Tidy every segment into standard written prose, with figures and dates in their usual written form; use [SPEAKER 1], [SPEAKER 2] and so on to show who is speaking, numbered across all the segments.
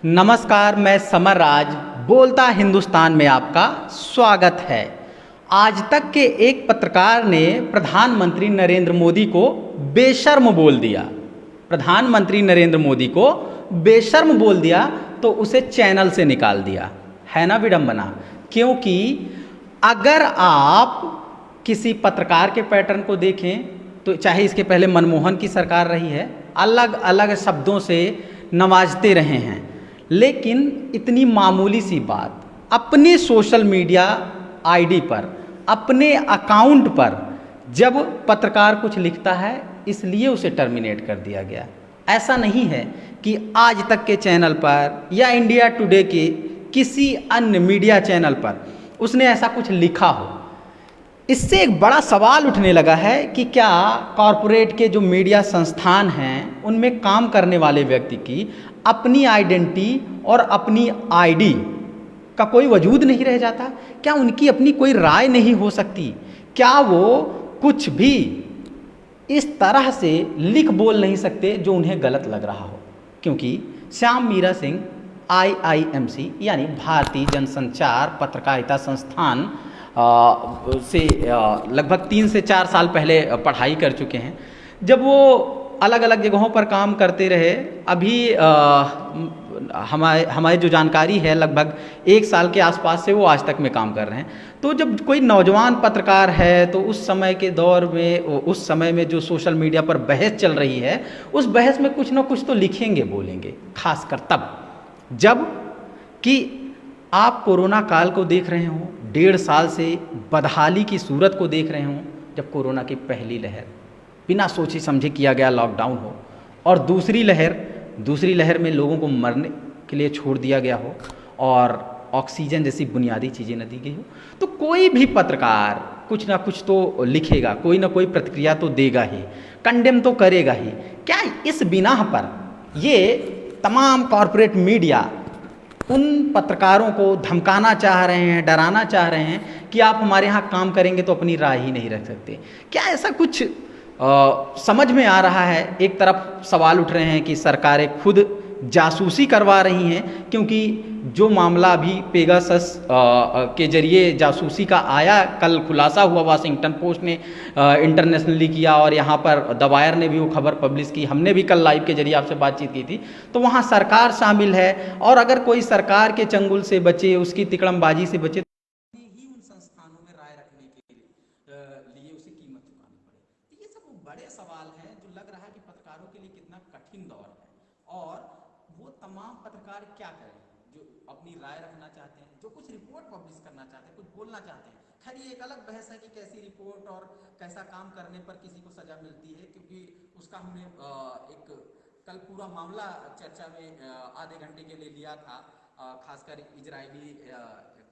[SPEAKER 1] नमस्कार, मैं समर राज बोलता हिंदुस्तान में आपका स्वागत है। आज तक के एक पत्रकार ने प्रधानमंत्री नरेंद्र मोदी को बेशर्म बोल दिया। प्रधानमंत्री नरेंद्र मोदी को बेशर्म बोल दिया तो उसे चैनल से निकाल दिया। है ना विडंबना? क्योंकि अगर आप किसी पत्रकार के पैटर्न को देखें तो चाहे इसके पहले मनमोहन की सरकार रही है, अलग अलग शब्दों से नवाजते रहे हैं, लेकिन इतनी मामूली सी बात अपने सोशल मीडिया आईडी पर, अपने अकाउंट पर जब पत्रकार कुछ लिखता है इसलिए उसे टर्मिनेट कर दिया गया। ऐसा नहीं है कि आज तक के चैनल पर या इंडिया टुडे के किसी अन्य मीडिया चैनल पर उसने ऐसा कुछ लिखा हो। इससे एक बड़ा सवाल उठने लगा है कि क्या कॉरपोरेट के जो मीडिया संस्थान हैं उनमें काम करने वाले व्यक्ति की अपनी आइडेंटिटी और अपनी आईडी का कोई वजूद नहीं रह जाता? क्या उनकी अपनी कोई राय नहीं हो सकती? क्या वो कुछ भी इस तरह से लिख बोल नहीं सकते जो उन्हें गलत लग रहा हो? क्योंकि श्याम मीरा सिंह IIMC यानी भारतीय जनसंचार पत्रकारिता संस्थान से लगभग 3 से 4 साल पहले पढ़ाई कर चुके हैं। जब वो अलग अलग जगहों पर काम करते रहे, अभी हमारे जो जानकारी है लगभग 1 साल के आसपास से वो आज तक में काम कर रहे हैं। तो जब कोई नौजवान पत्रकार है तो उस समय के दौर में, उस समय में जो सोशल मीडिया पर बहस चल रही है, उस बहस में कुछ ना कुछ तो लिखेंगे, बोलेंगे। खासकर तब जब कि आप कोरोना काल को देख रहे हो, 1.5 साल से बदहाली की सूरत को देख रहे हो, जब कोरोना की पहली लहर बिना सोचे समझे किया गया लॉकडाउन हो और दूसरी लहर में लोगों को मरने के लिए छोड़ दिया गया हो और ऑक्सीजन जैसी बुनियादी चीज़ें न दी गई हो, तो कोई भी पत्रकार कुछ ना कुछ तो लिखेगा, कोई ना कोई प्रतिक्रिया तो देगा ही, कंडेम तो करेगा ही। क्या इस बिना पर ये तमाम कॉरपोरेट मीडिया उन पत्रकारों को धमकाना चाह रहे हैं, डराना चाह रहे हैं कि आप हमारे यहाँ काम करेंगे तो अपनी राय ही नहीं रख सकते? क्या ऐसा कुछ समझ में आ रहा है? एक तरफ सवाल उठ रहे हैं कि सरकारें खुद जासूसी करवा रही हैं, क्योंकि जो मामला अभी पेगासस के जरिए जासूसी का आया, कल खुलासा हुआ, वाशिंगटन पोस्ट ने इंटरनेशनली किया और यहाँ पर द वायर ने भी वो खबर पब्लिश की, हमने भी कल लाइव के जरिए आपसे बातचीत की थी। तो वहाँ सरकार शामिल है और अगर कोई सरकार के चंगुल से बचे, उसकी तिकड़मबाजी से बचे, ही उन संस्थानों में राय रखने के लिए उसे कीमत चुकानी पड़े। तो ये सब बड़े सवाल हैं जो लग रहा है कि पत्रकारों के लिए कितना कठिन दौर है और वो तमाम पत्रकार क्या करें जो अपनी राय रखना चाहते हैं, जो कुछ रिपोर्ट पब्लिश करना चाहते हैं, कुछ बोलना चाहते हैं। खैर ये एक अलग बहस है कि कैसी रिपोर्ट और कैसा काम करने पर किसी को सजा मिलती है, क्योंकि उसका हमने एक कल पूरा मामला चर्चा में आधे घंटे के लिए लिया था, खासकर इजरायली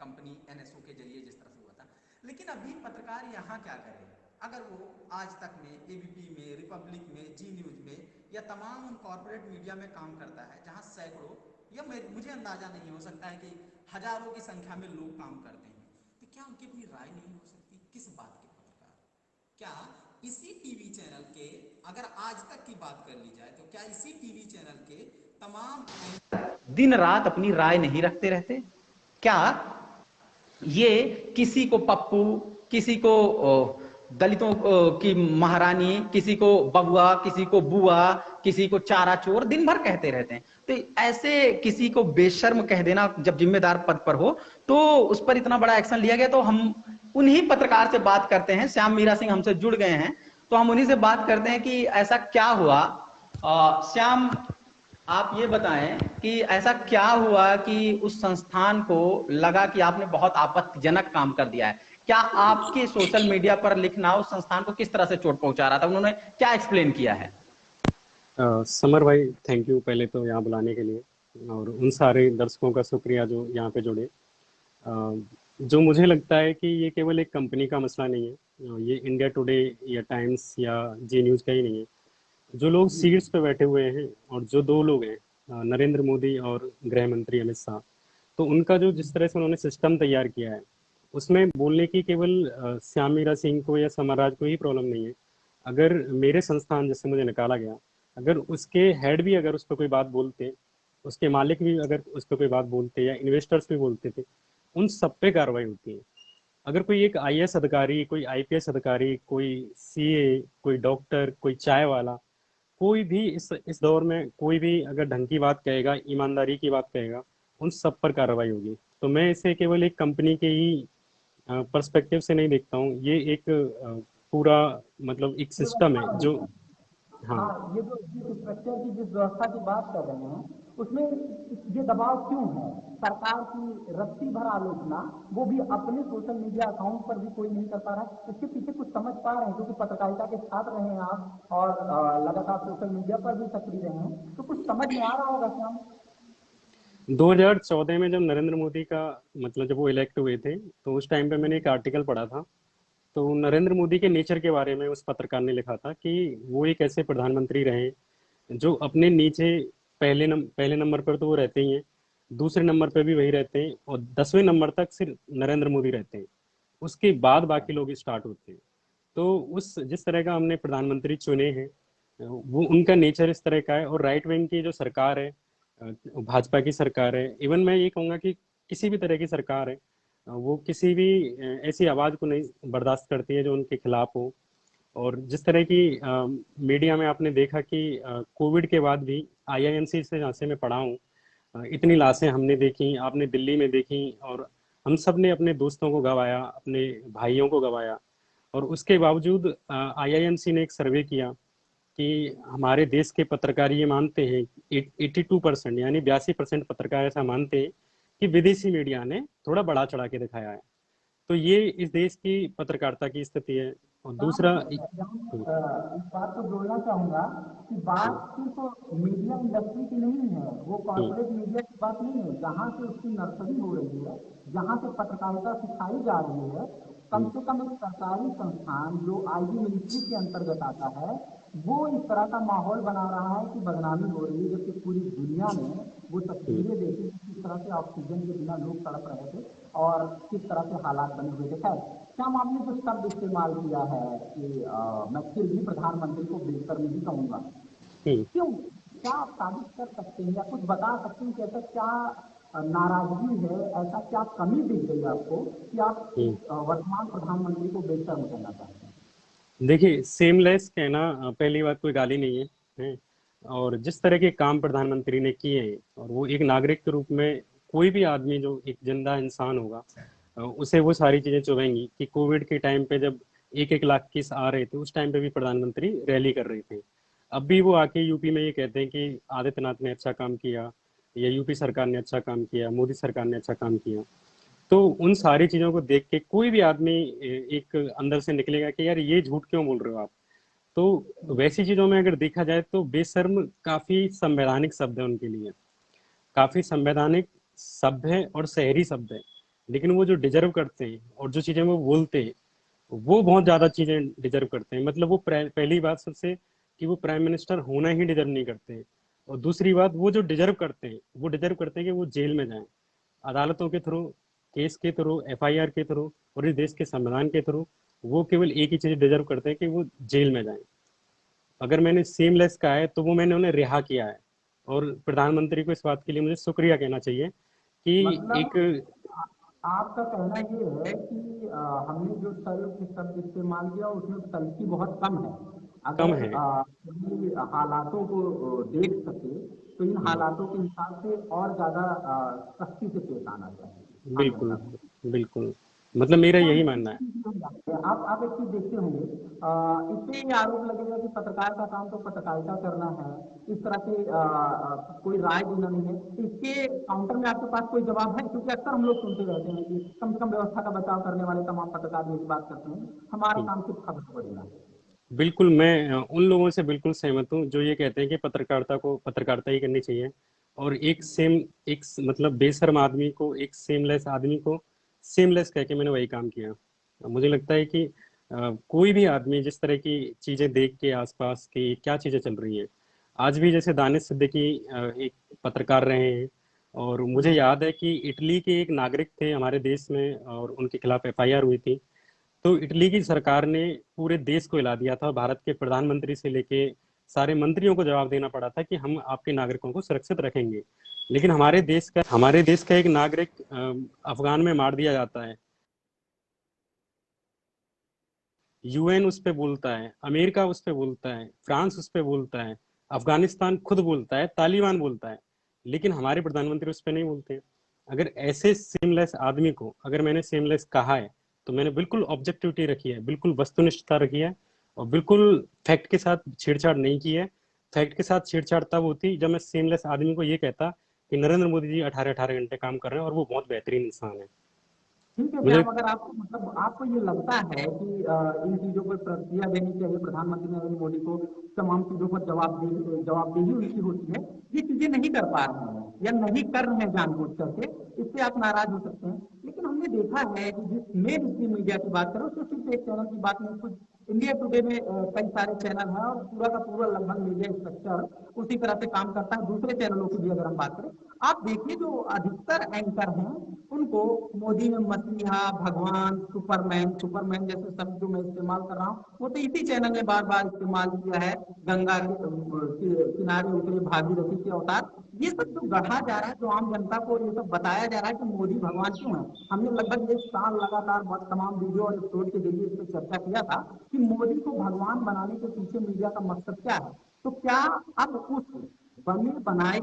[SPEAKER 1] कंपनी NSO के जरिए जिस तरह से हुआ था। लेकिन अभी पत्रकार यहाँ क्या करे? अगर वो आज तक में, ABP में, रिपब्लिक में, जी न्यूज में या तमाम उन कॉर्पोरेट मीडिया में काम करता है जहाँ सैकड़ों या मुझे अंदाजा नहीं, हो सकता है कि हजारों की संख्या में लोग काम करते हैं, तो क्या उनकी अपनी राय नहीं हो सकती? किस बात के पत्रकार? क्या इसी टीवी चैनल के, अगर आज तक की बात कर ली जाए तो क्या इसी टीवी चैनल के तमाम दिन रात अपनी राय नहीं रखते रहते? क्या ये किसी को पप्पू, किसी को दलितों की महारानी, किसी को बबुआ, किसी को बुआ, किसी को चारा चोर दिन भर कहते रहते हैं? तो ऐसे किसी को बेशर्म कह देना जब जिम्मेदार पद पर हो, तो उस पर इतना बड़ा एक्शन लिया गया। तो हम उन्हीं पत्रकार से बात करते हैं, श्याम मीरा सिंह हमसे जुड़ गए हैं, तो हम उन्हीं से बात करते हैं कि ऐसा क्या हुआ। श्याम, आप ये बताएं कि ऐसा क्या हुआ कि उस संस्थान को लगा कि आपने बहुत आपत्तिजनक काम कर दिया है? क्या आपके सोशल मीडिया पर लिखना उस संस्थान को किस तरह से चोट पहुंचा रहा था? उन्होंने क्या एक्सप्लेन किया है?
[SPEAKER 2] समर भाई, थैंक यू पहले तो यहाँ बुलाने के लिए, और उन सारे दर्शकों का शुक्रिया जो यहाँ पे जुड़े। जो मुझे लगता है कि ये केवल एक कंपनी का मसला नहीं है, ये इंडिया टुडे या टाइम्स या जी न्यूज़ का ही नहीं है। जो लोग सीट्स पे बैठे हुए हैं और जो 2 लोग हैं, नरेंद्र मोदी और गृह मंत्री अमित शाह, तो उनका जो जिस तरह से उन्होंने सिस्टम तैयार किया है, उसमें बोलने की केवल श्याम मीरा सिंह को या समरराज को ही प्रॉब्लम नहीं है। अगर मेरे संस्थान जिससे मुझे निकाला गया, अगर उसके हेड भी अगर उस पर कोई बात बोलते उसके मालिक भी अगर उस पर कोई बात बोलते या इन्वेस्टर्स भी बोलते थे, उन सब पे कार्रवाई होती है। अगर कोई एक आईएएस अधिकारी, कोई आईपीएस अधिकारी, कोई सीए, कोई डॉक्टर, कोई चाय वाला, कोई भी इस दौर में कोई भी अगर ढंग की बात कहेगा, ईमानदारी की बात कहेगा, उन सब पर कार्रवाई होगी। तो मैं इसे केवल एक कंपनी के ही पर्सपेक्टिव से नहीं देखता हूँ, ये एक पूरा मतलब एक सिस्टम
[SPEAKER 3] व्यवस्था
[SPEAKER 2] है
[SPEAKER 3] बनी
[SPEAKER 2] जो।
[SPEAKER 3] है।
[SPEAKER 2] हाँ।
[SPEAKER 3] हाँ, ये जो जिस स्ट्रक्चर की जिस व्यवस्था की बात कर रहे हैं, उसमें ये दबाव क्यों है? सरकार की रत्ती भर आलोचना, वो भी अपने सोशल मीडिया अकाउंट पर भी कोई नहीं कर पा रहा। इसके पीछे कुछ समझ पा रहे हैं? क्योंकि पत्रकारिता के छात्र रहे हैं आप और लगातार सोशल मीडिया पर भी सक्रिय रहे हैं, तो कुछ समझ में आ रहा होगा क्या?
[SPEAKER 2] 2014 में जब नरेंद्र मोदी का मतलब जब वो इलेक्ट हुए थे, तो उस टाइम पे मैंने एक आर्टिकल पढ़ा था। तो नरेंद्र मोदी के नेचर के बारे में उस पत्रकार ने लिखा था कि वो एक ऐसे प्रधानमंत्री रहे जो अपने नीचे पहले नंबर पर तो वो रहते ही हैं, दूसरे नंबर पर भी वही रहते हैं, और 10वें नंबर तक सिर्फ नरेंद्र मोदी रहते हैं। उसके बाद बाकी लोग स्टार्ट होते हैं। तो उस जिस तरह का हमने प्रधानमंत्री चुने हैं, वो उनका नेचर इस तरह का है। और राइट विंग की जो सरकार है, भाजपा की सरकार है, इवन मैं ये कहूँगा कि किसी भी तरह की सरकार है, वो किसी भी ऐसी आवाज़ को नहीं बर्दाश्त करती है जो उनके खिलाफ हो। और जिस तरह की मीडिया में आपने देखा कि कोविड के बाद भी आईआईएमसी से जहाँ से मैं पढ़ा हूँ, इतनी लाशें हमने देखी, आपने दिल्ली में देखी, और हम सब ने अपने दोस्तों को गंवाया, अपने भाइयों को गंवाया। और उसके बावजूद आईआईएमसी ने एक सर्वे किया कि हमारे देश के पत्रकार ये मानते हैं, 82% यानी 82% पत्रकार ऐसा मानते हैं कि विदेशी मीडिया ने थोड़ा बढ़ा चढ़ा के दिखाया है। तो ये इस देश की पत्रकारिता की स्थिति है। और दूसरा
[SPEAKER 3] इस बात को जोड़ना चाहूंगा कि बात सिर्फ मीडिया इंडस्ट्री की नहीं है, वो कॉर्पोरेट मीडिया की बात नहीं है। जहाँ से उसकी नर्सरी हो रही है, जहाँ से पत्रकारिता सिखाई जा रही है, कम से कम एक सरकारी संस्थान जो आईबी मिनिस्ट्री के अंतर्गत आता है, वो इस तरह का माहौल बना रहा है कि बदनामी हो रही है, जबकि पूरी दुनिया में वो तस्वीरें देखी कि किस तरह से ऑक्सीजन के बिना लोग तड़प रहे थे और किस तरह से हालात बने हुए थे। खैर, क्या आपने जो शब्द इस्तेमाल किया है कि मैं फिर भी प्रधानमंत्री को बेशर्मी कहूंगा, क्यों? क्या आप साबित कर सकते हैं या कुछ बता सकते हैं कि ऐसा क्या नाराजगी है, ऐसा क्या कमी दिख गई आपको कि आप वर्तमान प्रधानमंत्री को बेशर्म कहना चाहते हैं?
[SPEAKER 2] देखिए, सेमलेस कहना पहली बात कोई गाली नहीं है, है। और जिस तरह के काम प्रधानमंत्री ने किए हैं, और वो एक नागरिक के रूप में कोई भी आदमी जो एक जिंदा इंसान होगा, उसे वो सारी चीजें चुभेंगी कि कोविड के टाइम पे जब 1-1 लाख केस आ रहे थे, उस टाइम पे भी प्रधानमंत्री रैली कर रहे थे। अब भी वो आके यूपी में ये कहते हैं कि आदित्यनाथ ने अच्छा काम किया, या यूपी सरकार ने अच्छा काम किया, मोदी सरकार ने अच्छा काम किया। तो उन सारी चीजों को देख के कोई भी आदमी एक अंदर से निकलेगा कि यार ये झूठ क्यों बोल रहे हो आप। तो वैसी चीजों में अगर देखा जाए तो बेशर्म काफी संवैधानिक शब्द है उनके लिए, काफी संवैधानिक, सभ्य और शहरी शब्द है। लेकिन वो जो डिजर्व करते हैं और जो चीजें वो बोलते हैं, वो बहुत ज्यादा चीजें डिजर्व करते हैं। मतलब वो पहली बात सबसे कि वो प्राइम मिनिस्टर होना ही डिजर्व नहीं करते हैं। और दूसरी बात, वो जो डिजर्व करते हैं, वो डिजर्व करते हैं कि वो जेल में जाएं, अदालतों के थ्रू, केस के थ्रू, एफआईआर के थ्रू, और इस देश के संविधान के थ्रू। वो केवल एक ही चीज डिजर्व करते हैं कि वो जेल में जाएं। अगर मैंने सीमलेस कहा है तो वो मैंने उन्हें रिहा किया है। और प्रधानमंत्री को इस बात के लिए मुझे शुक्रिया कहना चाहिए कि
[SPEAKER 3] मतलब
[SPEAKER 2] एक।
[SPEAKER 3] आपका कहना ये है कि हमने जो तल्ख शब्द इस्तेमाल किया उसमें तल्खी बहुत कम है।
[SPEAKER 2] कम
[SPEAKER 3] अगर
[SPEAKER 2] है।
[SPEAKER 3] सही हालातों को देख सके तो इन
[SPEAKER 2] हम्म,
[SPEAKER 3] हालातों के हिसाब से और ज्यादा सख्ती से पेश आना चाहिए आम
[SPEAKER 2] बिल्कुल,
[SPEAKER 3] जनता को।
[SPEAKER 2] बिल्कुल। मतलब मेरा
[SPEAKER 3] क्या
[SPEAKER 2] यही
[SPEAKER 3] इससे
[SPEAKER 2] मानना है।
[SPEAKER 3] आप एक चीज देखते होंगे, इससे ये आरोप लगेगा कि पत्रकार का काम तो पत्रकारिता करना है, इस तरह से कोई राय देना नहीं है। तो इसके काउंटर में आपके पास कोई जवाब है? क्योंकि अक्सर हम लोग सुनते रहते हैं कि कम से कम व्यवस्था का बचाव करने वाले तमाम पत्रकार यही बात करते हैं, हमारा
[SPEAKER 2] हम्म,
[SPEAKER 3] काम सिर्फ खबर देना है।
[SPEAKER 2] बिल्कुल, मैं उन लोगों से बिल्कुल सहमत हूँ जो ये कहते हैं कि पत्रकारिता को पत्रकारिता ही करनी चाहिए। और मतलब बेशर्म आदमी को, एक सेमलेस आदमी को सेमलेस कह के मैंने वही काम किया। मुझे लगता है कि कोई भी आदमी जिस तरह की चीजें देख के आसपास की क्या चीजें चल रही हैं, आज भी जैसे दानिश सिद्दीकी एक पत्रकार रहे हैं। और मुझे याद है कि इटली के एक नागरिक थे हमारे देश में, और उनके खिलाफ एफआईआर हुई थी। तो इटली की सरकार ने पूरे देश को हिला दिया था, भारत के प्रधानमंत्री से लेके सारे मंत्रियों को जवाब देना पड़ा था कि हम आपके नागरिकों को सुरक्षित रखेंगे। लेकिन हमारे देश का एक नागरिक अफगान में मार दिया जाता है, यूएन उस पे बोलता है, अमेरिका उस पे बोलता है, फ्रांस उस पे बोलता है, अफगानिस्तान खुद बोलता है, तालिबान बोलता है, लेकिन हमारे प्रधानमंत्री उस पे नहीं बोलते। अगर ऐसे सेमलेस आदमी को अगर मैंने सेमलेस कहा है, तो मैंने बिल्कुल ऑब्जेक्टिविटी रखी है, बिल्कुल वस्तुनिष्ठता रखी है, और बिल्कुल फैक्ट के साथ छेड़छाड़ नहीं की है। फैक्ट के साथ छेड़छाड़ तब होती जब मैं सेमलेस आदमी को ये कहता कि नरेंद्र मोदी जी 18-18 घंटे काम कर रहे हैं और वो बहुत बेहतरीन इंसान है।
[SPEAKER 3] ठीक है
[SPEAKER 2] मुझे
[SPEAKER 3] श्याम, अगर आपको मतलब आपको ये लगता है कि इन चीजों पर प्रतिक्रिया देनी चाहिए, प्रधानमंत्री नरेंद्र मोदी को तमाम चीजों पर जवाबदेही उनकी होती है, ये चीजें नहीं कर पा रहे हैं या नहीं कर रहे हैं जानबूझ करके, इससे आप नाराज हो सकते हैं। लेकिन हमने देखा है कि जिस मेन स्ट्रीम मीडिया की बात करो तो सिर्फ एक चैनल की बात नहीं, कुछ इंडिया टुडे में कई सारे चैनल हैं और पूरा का पूरा लगभग मीडिया स्ट्रक्चर उसी तरह से काम करता है। दूसरे चैनलों की भी अगर हम बात करें, आप देखिए जो अधिकतर एंकर हैं उनको मोदी में मसीहा, भगवान, सुपरमैन सुपरमैन जैसे शब्द जो मैं इस्तेमाल कर रहा हूँ वो तो इसी चैनल ने बार बार इस्तेमाल किया है। गंगा के किनारे उतरे भागीरथी के अवतार, ये सब जो गढ़ा जा रहा है, जो आम जनता को ये सब बताया जा रहा है कि मोदी भगवान क्यों है। हमने लगभग 1 साल लगातार बहुत तमाम वीडियो और एपिसोड के जरिए इस पर चर्चा किया था कि मोदी को भगवान बनाने के पीछे मीडिया का मकसद क्या है। तो क्या अब उस बने बनाए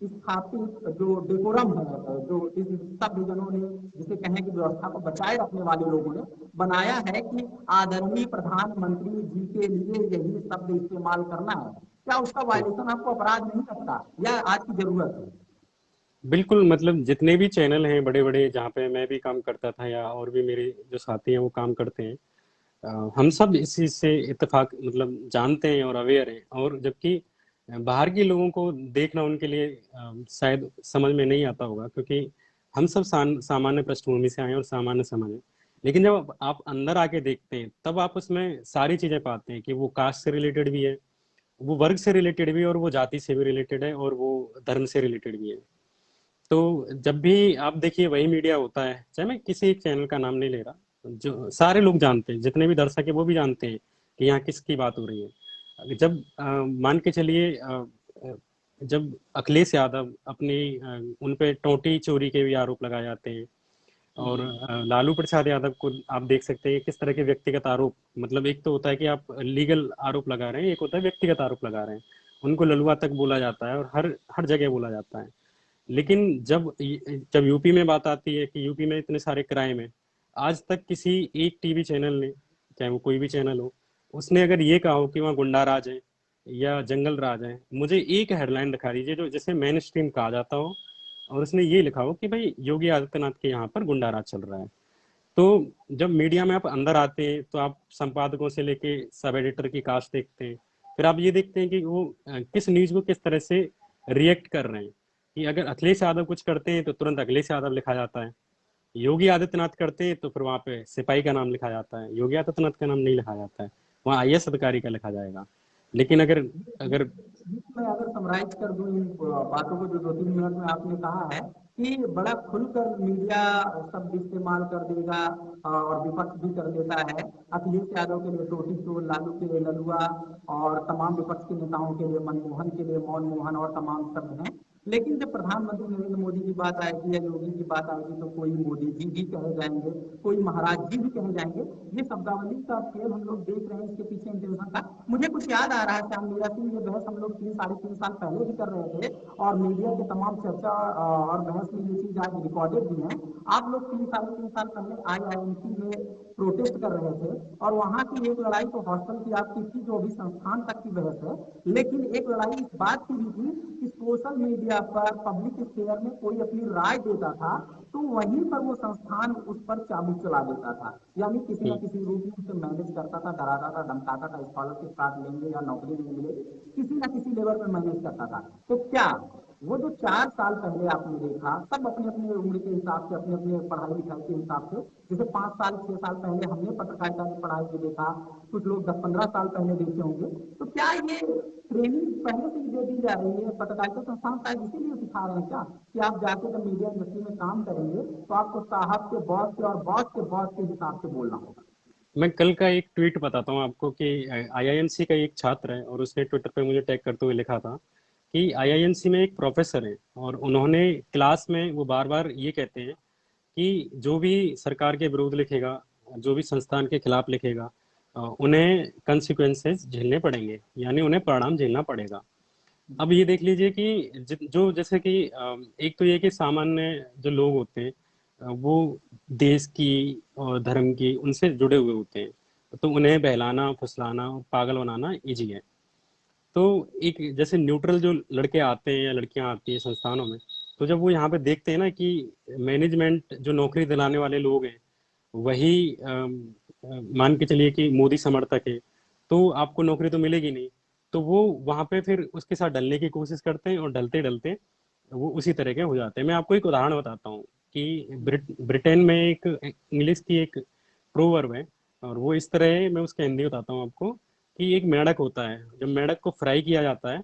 [SPEAKER 3] स्थापित जो डेकोरम है, जो इस सभ्यजनों ने जिसे कहें कि व्यवस्था को बचाए रखने वाले लोगों ने बनाया है कि आदरणीय प्रधानमंत्री जी के लिए यही शब्द इस्तेमाल करना है, क्या उसका वायलेशन आपको अपराध नहीं लगता या आज की जरूरत है?
[SPEAKER 2] बिल्कुल, मतलब जितने भी चैनल हैं बड़े बड़े जहाँ पे मैं भी काम करता था या और भी मेरे जो साथी हैं वो काम करते हैं, हम सब इस चीज़ से इत्तेफाक मतलब जानते हैं और अवेयर हैं। और जबकि बाहर के लोगों को देखना उनके लिए शायद समझ में नहीं आता होगा, क्योंकि हम सब सामान्य पृष्ठभूमि से आए हैं और सामान्य समझ है। लेकिन जब आप अंदर आके देखते हैं तब आप उसमें सारी चीज़ें पाते हैं कि वो कास्ट से रिलेटेड भी है, वो वर्ग से रिलेटेड भी है, और वो जाति से भी रिलेटेड है, और वो धर्म से रिलेटेड भी है। तो जब भी आप देखिए वही मीडिया होता है, चाहे मैं किसी एक चैनल का नाम नहीं ले रहा, जो सारे लोग जानते हैं, जितने भी दर्शक है वो भी जानते हैं कि यहाँ किसकी बात हो रही है। जब मान के चलिए जब अखिलेश यादव अपनी उन पे टोटी चोरी के भी आरोप लगाए जाते हैं, और लालू प्रसाद यादव को आप देख सकते हैं किस तरह के व्यक्तिगत आरोप, मतलब एक तो होता है कि आप लीगल आरोप लगा रहे हैं, एक होता है व्यक्तिगत आरोप लगा रहे हैं। उनको ललुआ तक बोला जाता है और हर हर जगह बोला जाता है। लेकिन जब यूपी में बात आती है कि यूपी में इतने सारे क्राइम है, आज तक किसी एक टीवी चैनल ने, चाहे वो कोई भी चैनल हो, उसने अगर ये कहा हो कि वहाँ गुंडा राज है या जंगल राज है, मुझे एक हेडलाइन दिखा दीजिए जो जिसे मेन स्ट्रीम कहा जाता हो और उसने ये लिखा हो कि भाई योगी आदित्यनाथ के यहाँ पर गुंडा राज चल रहा है। तो जब मीडिया में आप अंदर आते हैं तो आप संपादकों से लेके सब एडिटर की कास्ट देखते हैं, फिर आप ये देखते हैं कि वो किस न्यूज को किस तरह से रिएक्ट कर रहे हैं। कि अगर अखिलेश यादव कुछ करते हैं तो तुरंत अखिलेश यादव लिखा जाता है, योगी आदित्यनाथ करते हैं तो फिर वहाँ पे सिपाही का नाम लिखा जाता है, योगी आदित्यनाथ का नाम नहीं लिखा जाता है, वहाँ आईएएस अधिकारी का लिखा जाएगा। लेकिन अगर अगर
[SPEAKER 3] मैं अगर समराइज कर दूं इन बातों को जो 2-3 मिनट में आपने कहा है कि बड़ा खुलकर मीडिया शब्द इस्तेमाल कर देगा और विपक्ष भी कर देता है। अखिलेश यादव के लिए टोटी चोर, लालू के लिए ललुआ और तमाम विपक्ष के नेताओं के लिए मनमोहन के लिए मौन मोहन और तमाम शब्द हैं। लेकिन जब प्रधानमंत्री नरेंद्र मोदी की बात आएगी या योगी की बात आएगी तो कोई मोदी जी भी कहे जाएंगे, कोई महाराज जी भी कहे जाएंगे। ये शब्दावली का खेल हम लोग देख रहे हैं, इसके पीछे इंटेंशन था। मुझे कुछ याद आ रहा है श्याम मीरा सिंह, ये बहस हम लोग 3-3.5 साल पहले भी कर रहे थे और मीडिया के तमाम चर्चा और बहस में ये चीज आज रिकॉर्डेड भी है। आप लोग 3-3.5 साल पहले IIMC में प्रोटेस्ट कर रहे थे और वहां की एक लड़ाई तो हॉस्टल की आपकी थी जो अभी संस्थान तक की बहस है, लेकिन एक लड़ाई इस बात की भी थी कि सोशल मीडिया पर पब्लिक स्फेयर में कोई अपनी राय देता था तो वहीं पर वो संस्थान उस पर चाबुक चला देता था, यानी किसी न किसी रूप में उसे मैनेज करता था, डराता था, धमकाता था, स्कॉलरशिप काट लेंगे या नौकरी नहीं मिलेगी, किसी न किसी लेवल पर मैनेज करता था। तो क्या वो जो 4 साल पहले आपने देखा, सब अपने अपने उम्र के हिसाब से, अपने अपने पढ़ाई लिखाई के हिसाब से, जैसे 5 साल 6 साल पहले हमने पत्रकारिता की पढ़ाई को देखा, कुछ लोग 10-15 साल पहले देखे होंगे, तो क्या ये ट्रेनिंग पहले से ही दे दी जा रही है? पत्रकारिता संस्थान शायद इसीलिए सिखा रहे हैं क्या कि आप जाके जब मीडिया इंडस्ट्री में काम करेंगे तो आपको साहब के बॉस के और बॉस के बॉस के हिसाब से बोलना होगा।
[SPEAKER 2] मैं कल का एक ट्वीट बताता हूँ आपको कि आईआईएमसी का एक छात्र है और उसने ट्विटर पे मुझे टैग करते हुए लिखा था कि आईआईएमसी में एक प्रोफेसर हैं और उन्होंने क्लास में वो बार बार ये कहते हैं कि जो भी सरकार के विरोध लिखेगा, जो भी संस्थान के खिलाफ लिखेगा, उन्हें कंसिक्वेंसेस झेलने पड़ेंगे, यानी उन्हें परिणाम झेलना पड़ेगा। अब ये देख लीजिए कि जो जैसे कि एक तो ये कि सामान्य जो लोग होते हैं, वो देश की और धर्म की उनसे जुड़े हुए होते हैं, तो उन्हें बहलाना, फुसलाना, पागल बनाना इजी है। तो एक जैसे न्यूट्रल जो लड़के आते हैं या लड़कियां आती हैं संस्थानों में, तो जब वो यहाँ पे देखते हैं ना कि मैनेजमेंट जो नौकरी दिलाने वाले लोग हैं वही मान के चलिए कि मोदी समर्थक है, तो आपको नौकरी तो मिलेगी नहीं। तो वो वहां पे फिर उसके साथ डलने की कोशिश करते हैं और डलते डलते वो उसी तरह के हो जाते हैं। मैं आपको एक उदाहरण बताता हूँ कि ब्रिटेन में एक इंग्लिश की एक प्रोवर्ब है, और वो इस तरह है, मैं उसका हिंदी बताता हूँ आपको। कि एक मेंढक होता है, जब मेंढक को फ्राई किया जाता है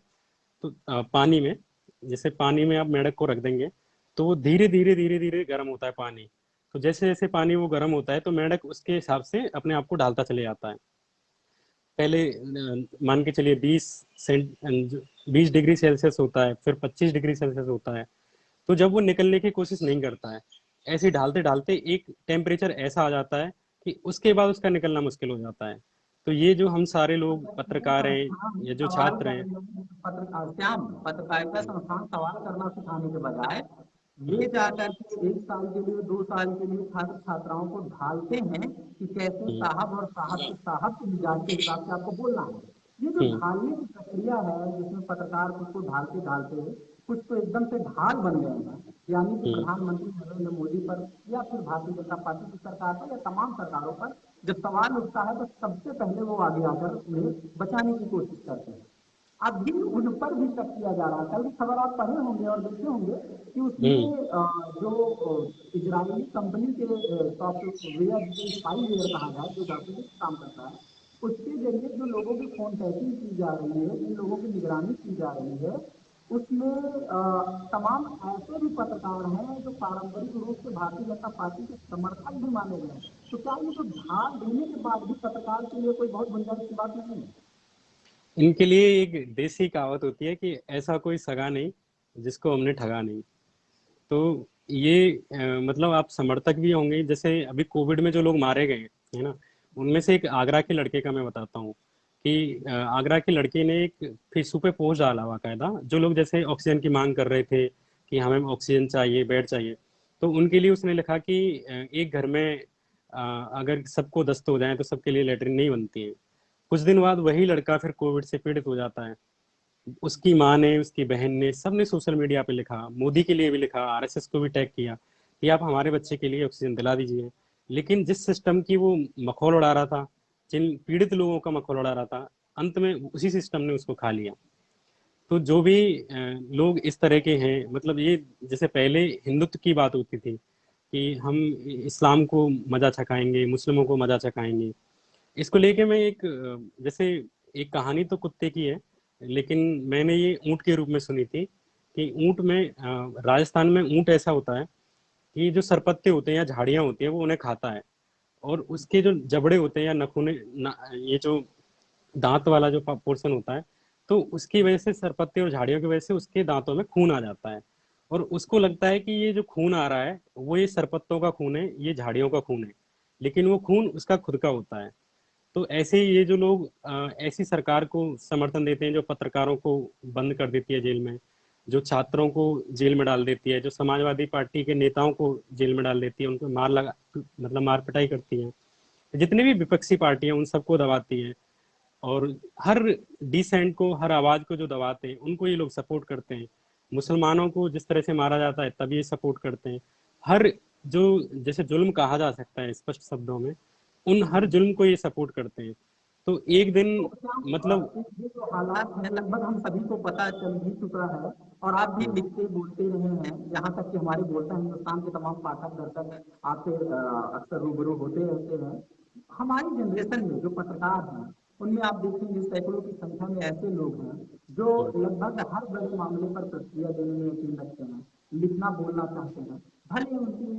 [SPEAKER 2] तो पानी में, जैसे पानी में आप मेंढक को रख देंगे तो वो धीरे धीरे धीरे धीरे गर्म होता है पानी। तो जैसे जैसे पानी वो गर्म होता है तो मेंढक उसके हिसाब से अपने आप को ढालता चले जाता है। पहले मान के चलिए 20 डिग्री सेल्सियस होता है, फिर 25 डिग्री सेल्सियस होता है। तो जब वो निकलने की कोशिश नहीं करता है, ऐसे ढालते ढालते एक टेम्परेचर ऐसा आ जाता है कि उसके बाद उसका निकलना मुश्किल हो जाता है। तो ये जो हम सारे लोग पत्रकार हैं
[SPEAKER 3] संस्थान
[SPEAKER 2] या जो
[SPEAKER 3] सवाल
[SPEAKER 2] छात्र हैं।
[SPEAKER 3] करने पत्रकार श्याम, पत्रकारिता
[SPEAKER 2] हम्म,
[SPEAKER 3] संस्थान सवाल करना सिखाने के बजाय
[SPEAKER 2] हम्म,
[SPEAKER 3] ये जाकर के 1 साल के लिए 2 साल के लिए छात्र छात्राओं को ढालते हैं कि कैसे
[SPEAKER 2] हम्म,
[SPEAKER 3] साहब और साहब के मिजाज के हिसाब से आपको बोलना है। ये जो
[SPEAKER 2] हम्म,
[SPEAKER 3] ढालने की प्रक्रिया है जिसमें पत्रकार खुद को ढालते ढालते कुछ तो एकदम से ढाल बन गए हैं, यानी कि
[SPEAKER 2] हम्म,
[SPEAKER 3] प्रधानमंत्री नरेंद्र मोदी पर या फिर भारतीय जनता पार्टी की सरकार पर या तमाम सरकारों पर जब सवाल उठता है तो सबसे पहले वो आगे आकर उन्हें बचाने की कोशिश करते हैं। अभी उन पर भी शक किया जा रहा है। कल की खबर आप पढ़े होंगे और देखे होंगे कि
[SPEAKER 2] हम्म,
[SPEAKER 3] उसमें जो इजरायली कंपनी के सॉफ्टवेयर जिसे स्पाईवेयर कहा जाए, जो जासूसी का काम करता है, उसके जरिए जो लोगों की फोन टैपिंग की जा रही है, जिन लोगों की निगरानी की जा रही है, उसमें तमाम ऐसे भी पत्रकार हैं जो पारंपरिक रूप से भारतीय जनता पार्टी के समर्थक भी माने गए हैं। तो क्या ये तो ढाल देने के बाद भी पत्रकार के लिए कोई बहुत गुंजाइश की बात नहीं है?
[SPEAKER 2] इनके लिए एक देसी कहावत होती है कि ऐसा कोई सगा नहीं जिसको हमने ठगा नहीं। तो ये मतलब आप समर्थक भी होंगे, जैसे अभी कोविड में जो लोग मारे गए है ना, उनमें से एक आगरा के लड़के का मैं बताता हूँ कि आगरा के लड़के ने एक फेसबुक पे पोस्ट डाला बाकायदा। जो लोग जैसे ऑक्सीजन की मांग कर रहे थे कि हमें ऑक्सीजन चाहिए, बेड चाहिए, तो उनके लिए उसने लिखा कि एक घर में अगर सबको दस्त हो जाए तो सबके लिए लेटरिन नहीं बनती है। कुछ दिन बाद वही लड़का फिर कोविड से पीड़ित हो जाता है। उसकी माँ ने, उसकी बहन ने, सबने सोशल मीडिया पे लिखा, मोदी के लिए भी लिखा, आरएसएस को भी टैग किया कि आप हमारे बच्चे के लिए ऑक्सीजन दिला दीजिए। लेकिन जिस सिस्टम की वो मखौल उड़ा रहा था, जिन पीड़ित लोगों का मखौल उड़ा रहा था, अंत में उसी सिस्टम ने उसको खा लिया। तो जो भी लोग इस तरह के हैं, मतलब ये जैसे पहले हिंदुत्व की बात होती थी कि हम इस्लाम को मजा चखाएंगे, मुस्लिमों को मजा चखाएंगे, इसको लेके मैं एक जैसे एक कहानी तो कुत्ते की है, लेकिन मैंने ये ऊंट के रूप में सुनी थी कि ऊंट में राजस्थान में ऊंट ऐसा होता है कि जो सरपत्ते होते हैं या झाड़ियां होती हैं वो उन्हें खाता है। और उसके जो जबड़े होते हैं या नखूने ये जो दांत वाला जो पोर्शन होता है, तो उसकी वजह से, सरपत्ते और झाड़ियों की वजह से उसके दांतों में खून आ जाता है। और उसको लगता है कि ये जो खून आ रहा है वो ये सरपत्तों का खून है, ये झाड़ियों का खून है, लेकिन वो खून उसका खुद का होता है। तो ऐसे ही ये जो लोग ऐसी सरकार को समर्थन देते हैं जो पत्रकारों को बंद कर देती है जेल में, जो छात्रों को जेल में डाल देती है, जो समाजवादी पार्टी के नेताओं को जेल में डाल देती है, उनको मार लगा, मतलब मार पिटाई करती है, जितने भी विपक्षी पार्टियां उन सबको दबाती है। और हर डिसेंट को, हर आवाज को जो दबाते हैं उनको ये लोग सपोर्ट करते हैं। मुसलमानों को जिस तरह से मारा जाता है तब ये सपोर्ट करते हैं। हर जो जैसे जुल्म कहा जा सकता है स्पष्ट शब्दों में, उन हर जुल्म को ये सपोर्ट करते हैं। तो एक दिन
[SPEAKER 3] तो क्या
[SPEAKER 2] मतलब
[SPEAKER 3] ये जो हालात है लगभग हम सभी को पता चल भी चुका है, और आप भी
[SPEAKER 2] हम्म,
[SPEAKER 3] लिखते बोलते रहे हैं, यहाँ तक कि हमारे बोलता हिंदुस्तान के तमाम पाठक दर्शक आपसे अक्सर रूबरू होते रहते हैं। हमारी जनरेशन में जो पत्रकार हैं उनमें आप देखेंगे सैकड़ों की संख्या में ऐसे लोग हैं जो
[SPEAKER 2] हम्म,
[SPEAKER 3] लगभग हर बड़े मामले पर प्रतिक्रिया देने में यकीन रखते हैं, लिखना बोलना चाहते हैं। भले ही उनकी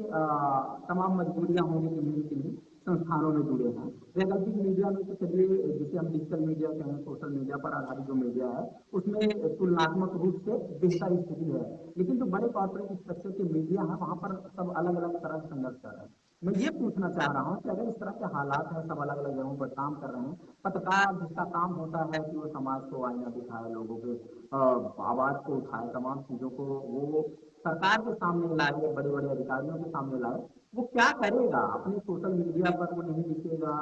[SPEAKER 3] तमाम मजबूरियां होंगी किन्हीं न किन्हीं, संस्थानों में जुड़े हैं। वैकल्पिक मीडिया में तो चलिए, जिसे हम डिजिटल मीडिया कहें, सोशल मीडिया पर आधारित जो मीडिया है, उसमें तुलनात्मक रूप से बेहतर स्थिति है। लेकिन जो बड़े कॉर्पोरेट स्ट्रक्चर के मीडिया है, वहाँ पर सब अलग अलग तरह से संघर्ष कर रहे हैं। मैं ये पूछना चाह रहा हूँ कि अगर इस तरह के हालात हैं, सब अलग अलग जगहों पर काम कर रहे हैं, पत्रकार जिसका काम होता है कि वो समाज को आईना दिखाए, लोगों के आवाज को उठाए, तमाम चीजों को वो सरकार के सामने लाए या बड़े बड़े अधिकारियों के सामने लाए, वो क्या करेगा? अपने सोशल मीडिया पर वो नहीं लिखेगा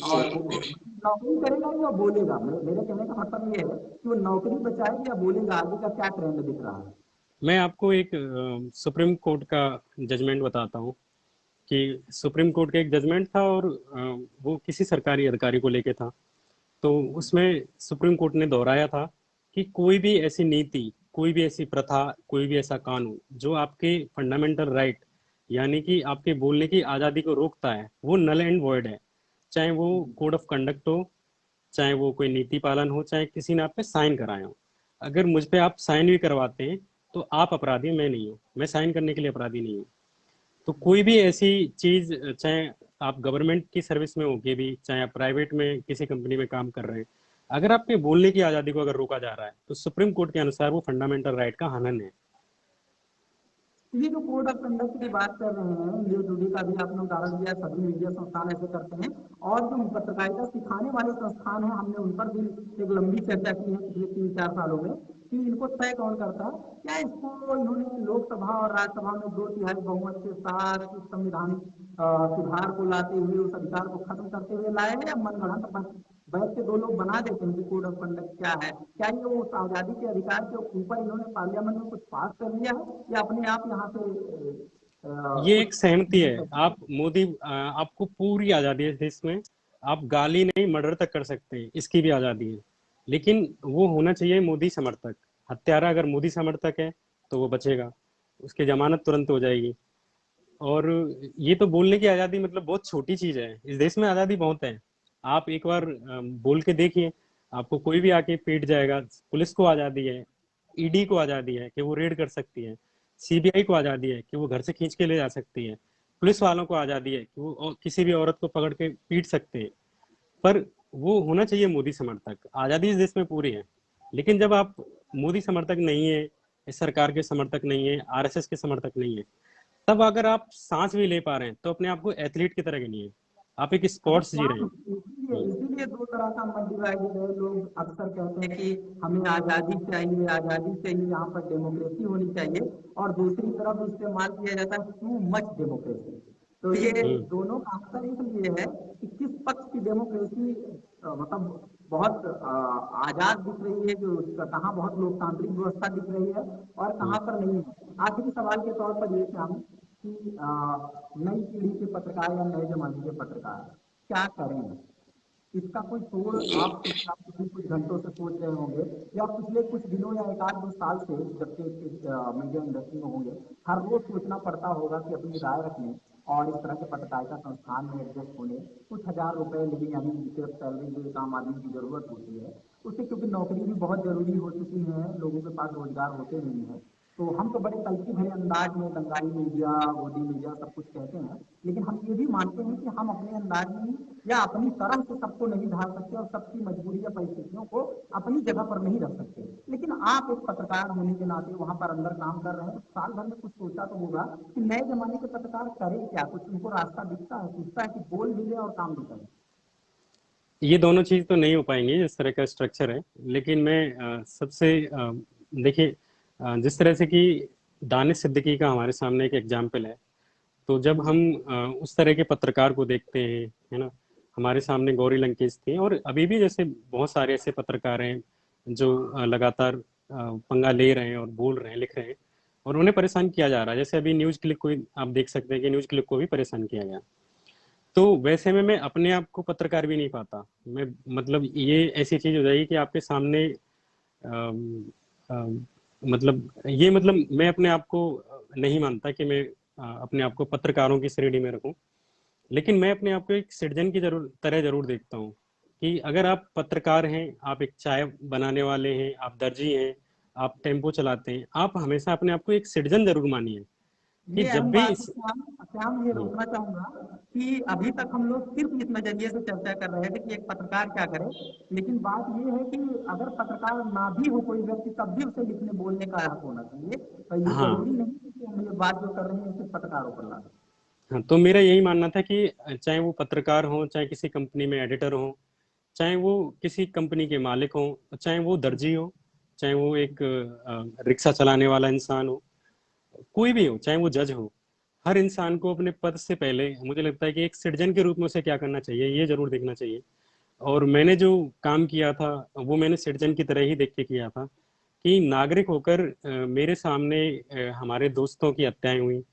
[SPEAKER 3] और वो नौकरी करेगा या बोलेगा? मेरे कहने का मतलब ये है कि वो नौकरी बचाएगा या बोलेगा? आगे का क्या ट्रेंड दिख रहा है?
[SPEAKER 2] मैं आपको एक सुप्रीम कोर्ट का जजमेंट बताता हूँ कि सुप्रीम कोर्ट का एक जजमेंट था और वो किसी सरकारी अधिकारी को लेके था। तो उसमें सुप्रीम कोर्ट ने दोहराया था कि कोई भी ऐसी नीति, कोई भी ऐसी प्रथा, कोई भी ऐसा कानून जो आपके फंडामेंटल राइट यानी कि आपके बोलने की आज़ादी को रोकता है, वो नल एंड वॉइड है। चाहे वो कोड ऑफ कंडक्ट हो, चाहे वो कोई नीति पालन हो, चाहे किसी ने आप पे साइन कराए हो। अगर मुझ पे आप साइन भी करवाते हैं तो आप अपराधी, मैं नहीं हूँ। मैं साइन करने के लिए अपराधी नहीं हूँ। तो कोई भी ऐसी चीज, चाहे आप गवर्नमेंट की सर्विस में होके भी, चाहे आप प्राइवेट में किसी कंपनी में काम कर रहे हैं, अगर आपके बोलने की आजादी को अगर रोका जा रहा है तो सुप्रीम कोर्ट के अनुसार वो फंडामेंटल राइट का हनन है।
[SPEAKER 3] ये जो कोड ऑफ कंडक्ट की बात कर रहे हैं, ये न्यूज का भी आपने उदाहरण दिया, सभी मीडिया संस्थान ऐसे करते हैं। और जो पत्रकारिता सिखाने वाले संस्थान हैं, हमने उन पर भी एक लंबी चर्चा की है पिछले 3-4 सालों में कि इनको तय कौन करता है। क्या इसको इन्होंने लोकसभा और राज्यसभा में 2/3 बहुमत के साथ संविधान सुधार को लाते हुए उस अधिकार को खत्म करते हुए लाए हैं, या मनगढ़ंत बैठ के 2 लोग बना देते हैं कि कोड ऑफ कंडक्ट क्या है? क्या ये उस आजादी के अधिकार के ऊपर इन्होंने पार्लियामेंट में कुछ पास कर लिया है, या अपने आप यहाँ पे
[SPEAKER 2] ये
[SPEAKER 3] कुछ
[SPEAKER 2] एक सहमति है।
[SPEAKER 3] कर
[SPEAKER 2] आप मोदी, आपको पूरी आजादी है इसमें। आप गाली नहीं, मर्डर तक कर सकते हैं, इसकी भी आजादी है। लेकिन वो होना चाहिए मोदी समर्थक। हत्यारा अगर मोदी समर्थक है तो वो बचेगा, उसकी जमानत तुरंत हो जाएगी। और ये तो बोलने की आजादी मतलब बहुत छोटी चीज है। इस देश में आजादी बहुत है। आप एक बार बोल के देखिए, आपको कोई भी आके पीट जाएगा। पुलिस को आजादी है, ईडी को आजादी है कि वो रेड कर सकती है, सीबीआई को आजादी है कि वो घर से खींच के ले जा सकती है, पुलिस वालों को आजादी है कि वो किसी भी औरत को पकड़ के पीट सकते हैं। पर वो होना चाहिए मोदी समर्थक। आजादी इस देश में पूरी है। लेकिन जब आप मोदी समर्थक नहीं है, इस सरकार के समर्थक नहीं है, आरएसएस के समर्थक नहीं है, तब अगर आप सांस भी ले पा रहे हैं तो अपने आप को एथलीट की तरह गिनिए। आप एक स्पोर्ट्स जी रहे हैं।
[SPEAKER 3] इसीलिए इसीलिए 2 तरह का मत डिवाइडेड है। लोग अक्सर कहते हैं कि हमें आजादी चाहिए, आजादी चाहिए, यहाँ पर डेमोक्रेसी होनी चाहिए, और दूसरी तरफ इस्तेमाल किया जाता है टू मच डेमोक्रेसी। तो ये
[SPEAKER 2] हम्म।
[SPEAKER 3] दोनों का अंतर इसलिए है कि किस पक्ष की डेमोक्रेसी मतलब बहुत आजाद दिख रही है, जो कहाँ बहुत लोकतांत्रिक व्यवस्था दिख रही है और
[SPEAKER 2] हम्म।
[SPEAKER 3] कहाँ पर नहीं है। आखिरी सवाल के तौर पर ये चाहूँ कि नई पीढ़ी के पत्रकार या नए जमाने के पत्रकार क्या करें? इसका कोई तोड़ आप पिछले कुछ घंटों से सोच रहे होंगे, या पिछले कुछ दिनों या 1-2 साल से जब से मीडिया इंडस्ट्री में होंगे, हर रोज सोचना पड़ता होगा कि अपनी राय रखने और इस तरह के पत्रकारिता संस्थान में एडजस्ट होने कुछ हजार रुपए लिविंग यानी सिर्फ सैलरी जो एक आम आदमी की जरूरत होती है उससे, क्योंकि नौकरी भी बहुत जरूरी हो चुकी है, लोगों के पास रोजगार होते नहीं है। तो हम तो बड़े तल्खी भरे अंदाज में बंगाली मीडिया, गोदी मीडिया सब कुछ कहते हैं, लेकिन हम ये भी मानते हैं कि हम अपने अंदाज में या अपनी तरह से सबको नहीं ढाल सकते और सबकी मजबूरी या परिस्थितियों को अपनी जगह पर नहीं रख सकते। लेकिन आप एक पत्रकार होने के नाते वहां पर अंदर काम कर रहे हैं, तो साल भर में कुछ सोचा तो होगा कि नए जमाने के पत्रकार करें क्या? कुछ उनको रास्ता दिखता है, सोचता है कि बोल भी ले और काम भी करें?
[SPEAKER 2] ये दोनों चीज तो नहीं हो पाएंगी जिस तरह का स्ट्रक्चर है। लेकिन मैं सबसे देखिए, जिस तरह से कि दानिश सिद्दीकी का हमारे सामने एक एग्जाम्पल है। तो जब हम उस तरह के पत्रकार को देखते हैं, है ना, हमारे सामने गौरी लंकेश थी और अभी भी जैसे बहुत सारे ऐसे पत्रकार हैं जो लगातार पंगा ले रहे हैं और बोल रहे हैं, लिख रहे हैं, और उन्हें परेशान किया जा रहा है। जैसे अभी न्यूज क्लिक को आप देख सकते हैं कि न्यूज क्लिक को भी परेशान किया गया। तो वैसे में मैं अपने आप को पत्रकार भी नहीं पाता। मैं मतलब ये ऐसी चीज हो जाएगी कि आपके सामने अम, अम, मतलब ये मतलब मैं अपने आप को नहीं मानता कि मैं अपने आप को पत्रकारों की श्रेणी में रखूं। लेकिन मैं अपने आप को एक सिटीजन की तरह जरूर देखता हूँ कि अगर आप पत्रकार हैं, आप एक चाय बनाने वाले हैं, आप दर्जी हैं, आप टेम्पो चलाते हैं, आप हमेशा अपने आप को एक सिटीजन जरूर मानिए। कि
[SPEAKER 3] ये
[SPEAKER 2] जब
[SPEAKER 3] अहम
[SPEAKER 2] भी
[SPEAKER 3] बात है। श्याम, श्याम, ये रोकना चाहूंगा कि अभी तक हम लोग सिर्फ इस नजरिए से चर्चा कर रहे थे कि एक पत्रकार क्या करे, लेकिन बात ये है कि अगर पत्रकार ना भी हो कोई व्यक्ति, तब भी उसे लिखने बोलने का हक होना चाहिए। तो ये
[SPEAKER 2] हाँ
[SPEAKER 3] जरूरी नहीं है कि हम ये बात जो कर रहे हैं सिर्फ पत्रकारों पर ला दें।
[SPEAKER 2] हाँ, तो मेरा यही मानना था कि चाहे वो पत्रकार हो, चाहे किसी कंपनी में एडिटर हो, चाहे वो किसी कंपनी के मालिक हो, चाहे वो दर्जी हो, चाहे वो एक रिक्शा चलाने वाला इंसान हो, कोई भी हो, चाहे वो जज हो, हर इंसान को अपने पद से पहले मुझे लगता है कि एक सिटीजन के रूप में उसे क्या करना चाहिए ये जरूर देखना चाहिए। और मैंने जो काम किया था वो मैंने सिटीजन की तरह ही देख के किया था कि नागरिक होकर मेरे सामने हमारे दोस्तों की हत्याएं हुई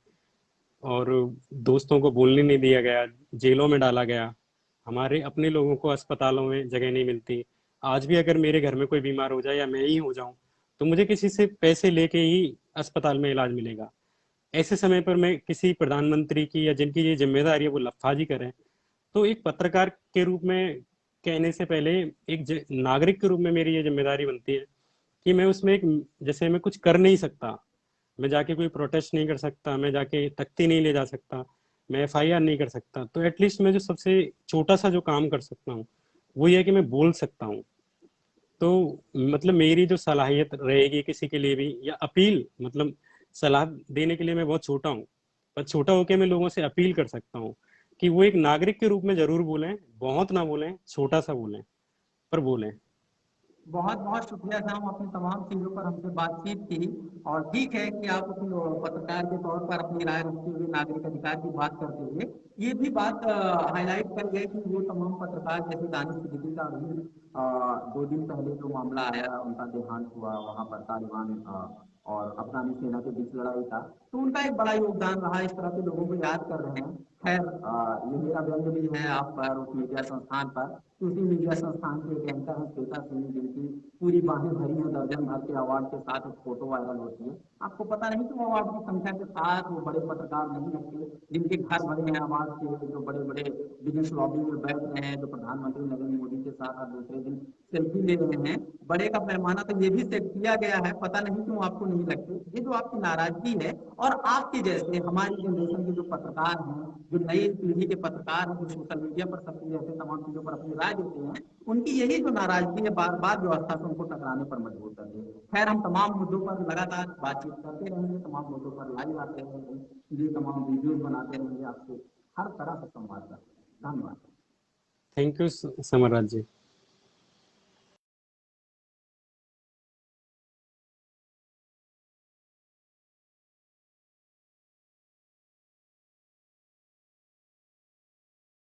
[SPEAKER 2] और दोस्तों को बोलने नहीं दिया गया, जेलों में डाला गया, हमारे अपने लोगों को अस्पतालों में जगह नहीं मिलती। आज भी अगर मेरे घर में कोई बीमार हो जाए या मैं ही हो जाऊं तो मुझे किसी से पैसे लेके ही अस्पताल में इलाज मिलेगा। ऐसे समय पर मैं किसी प्रधानमंत्री की या जिनकी ये जिम्मेदारी है वो लफाजी करें, तो एक पत्रकार के रूप में कहने से पहले एक नागरिक के रूप में मेरी ये जिम्मेदारी बनती है कि मैं उसमें एक, जैसे मैं कुछ कर नहीं सकता, मैं जाके कोई प्रोटेस्ट नहीं कर सकता, मैं जाके तख्ती नहीं ले जा सकता, मैं एफआईआर नहीं कर सकता, तो एटलीस्ट मैं जो सबसे छोटा सा जो काम कर सकता हूँ वो ये है कि मैं बोल सकता हूँ। तो मतलब मेरी जो सलाहियत रहेगी किसी के लिए भी या अपील, मतलब सलाह देने के लिए मैं बहुत छोटा हूँ, पर छोटा होकर मैं लोगों से अपील कर सकता हूँ कि वो एक नागरिक के रूप में जरूर बोलें, बहुत ना बोलें, छोटा सा बोलें, पर बोलें।
[SPEAKER 3] बहुत बहुत शुक्रिया साहब, अपनी तमाम चीज़ों पर हमसे बातचीत की। और ठीक है कि आप अपने पत्रकार के तौर पर अपनी राय रखते हुए नागरिक अधिकार की बात करते हुए ये भी बात हाईलाइट कर गए कि वो तमाम पत्रकार जैसे दानिश सिद्दीकी का अभी 2 दिन पहले जो मामला आया, उनका देहांत हुआ वहाँ पर तालिबान और अफगानी सेना के बीच लड़ाई था, तो उनका एक बड़ा योगदान रहा। इस तरह के लोगों को याद कर रहे हैं। खैर, ये मेरा व्यंग भी है आप पर, उस मीडिया संस्थान पर। उसी मीडिया संस्थान के एक एंकर हैं श्वेता सिंह, जिनकी पूरी बाहें भरी हैं दर्जन भर के अवार्ड के साथ, एक फोटो वायरल होती है। आपको पता नहीं कि वो अवार्ड की संख्या के साथ वो बड़े पत्रकार नहीं लगते, जिनके घर भरे हैं अवार्ड के, जो बड़े बड़े बिजनेस लॉबी में बैठ रहे हैं, जो प्रधानमंत्री नरेंद्र मोदी के साथ हर दूसरे दिन सेल्फी ले रहे हैं। बड़े का पैमाना तो ये भी सेट किया गया है, पता नहीं क्यों आपको नहीं लगते। ये जो आपकी नाराजगी है, और आपके जैसे हमारी जनरेशन के जो पत्रकार हैं, जो नई पीढ़ी के पत्रकार हैं, जो सोशल मीडिया पर सबसे जैसे तमाम चीजों पर अपनी राय देते हैं, उनकी यही जो नाराजगी है बार बार व्यवस्था से उनको टकराने पर मजबूर कर रही है। खैर, हम तमाम मुद्दों पर लगातार बातचीत करते रहेंगे, तमाम मुद्दों पर लाइव आते रहेंगे, ये तमाम वीडियोज बनाते रहेंगे, आपसे हर तरह से संवाद करते हैं। धन्यवाद।
[SPEAKER 2] Thank you Samarraj ji.